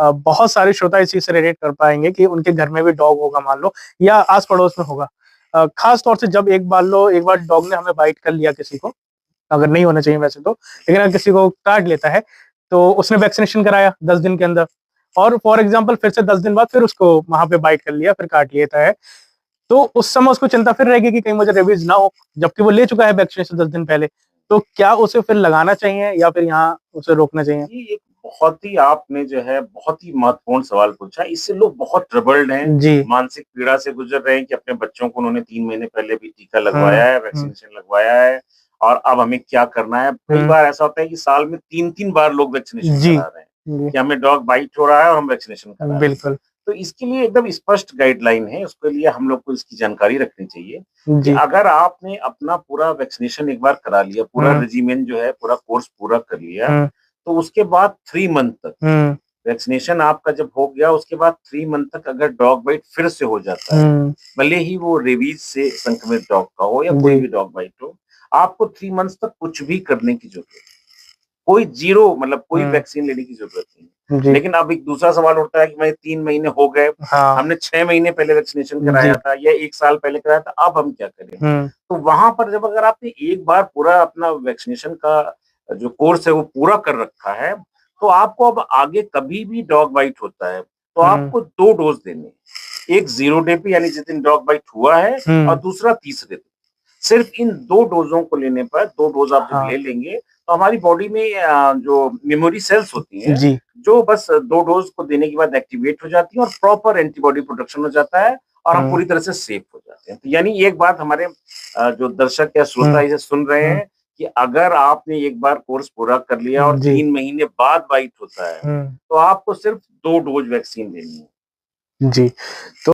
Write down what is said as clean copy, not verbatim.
बहुत सारे श्रोता इस चीज से रिलेट कर पाएंगे कि उनके घर में भी डॉग होगा मान लो, या आस पड़ोस में होगा। खास तौर से जब एक बार डॉग ने हमें बाइट कर लिया किसी को, अगर नहीं होना चाहिए वैसे तो, लेकिन अगर किसी को काट लेता है तो उसने वैक्सीनेशन कराया 10 दिन के अंदर, और फॉर एग्जाम्पल फिर से 10 दिन बाद फिर उसको वहां पे बाइट कर लिया, फिर काट लेता है, तो उस समय उसको चिंता फिर रहेगी कि कहीं मुझे रेबीज ना हो, जबकि वो ले चुका है वैक्सीनेशन 10 दिन पहले। तो क्या उसे फिर लगाना चाहिए या फिर यहाँ उसे रोकना चाहिए? ये एक बहुत ही आपने जो है बहुत ही महत्वपूर्ण सवाल पूछा। इससे लोग बहुत ट्रबल्ड हैं, जी। मानसिक पीड़ा से गुजर रहे हैं कि अपने बच्चों को उन्होंने 3 महीने पहले भी टीका लगवाया हम्म। है, वैक्सीनेशन लगवाया है, और अब हमें क्या करना है। कई हम्म। बार ऐसा होता है कि साल में 3-3 बार लोग वैक्सीनेशन जी। करा रहे हैं जी। कि हमें डॉग बाइट हो रहा है और हम वैक्सीनेशन करा रहे हैं। बिल्कुल। तो इसके लिए एकदम स्पष्ट गाइडलाइन है, उसके लिए हम लोग को इसकी जानकारी रखनी चाहिए कि जी। अगर आपने अपना पूरा वैक्सीनेशन एक बार करा लिया, पूरा हम्म। रेजिमेन जो है, पूरा कोर्स पूरा कर लिया, हम्म। तो उसके बाद 3 मंथ तक हम्म। वैक्सीनेशन आपका जब हो गया, उसके बाद 3 मंथ तक अगर डॉग बाइट फिर से हो जाता है, हम्म। भले ही वो रेबीज से संक्रमित डॉग का हो या कोई जी। भी डॉग बाइट हो, आपको 3 मंथ तक कुछ भी करने की जरूरत नहीं। कोई जीरो मतलब कोई हम्म। वैक्सीन लेने की जरूरत नहीं है। जी। लेकिन अब एक दूसरा सवाल उठता है कि भाई 3 महीने हो गए, हाँ। हमने 6 महीने पहले वैक्सीनेशन जी। कराया था या 1 साल पहले कराया था, अब हम क्या करें? हम्म। तो वहां पर जब अगर आपने एक बार पूरा अपना वैक्सीनेशन का जो कोर्स है वो पूरा कर रखा है, तो आपको अब आगे कभी भी डॉग बाइट होता है तो हम्म। आपको 2 डोज देने हैं। एक 0 डे पे यानी जिस दिन डॉग बाइट हुआ है, और हम्म। दूसरा तीसरे दिन। सिर्फ इन 2 डोजों को लेने पर, 2 डोज आप जब हाँ। ले लेंगे, तो हमारी बॉडी में जो मेमोरी सेल्स होती हैं, जी। जो बस 2 डोज को देने के बाद एक्टिवेट हो जाती हैं और प्रॉपर एंटीबॉडी प्रोडक्शन हो जाता है, और हम हम्म। पूरी तरह से सेफ हो जाते हैं। तो यानी एक बात हमारे जो दर्शक या श्रोता हम्म। इसे सुन रहे हम्म। हैं कि अगर आपने एक बार कोर्स पूरा कर लिया और जी। 3 महीने बाद बाइट होता है, हम्म। तो आपको सिर्फ 2 डोज वैक्सीन लेनी है। जी। तो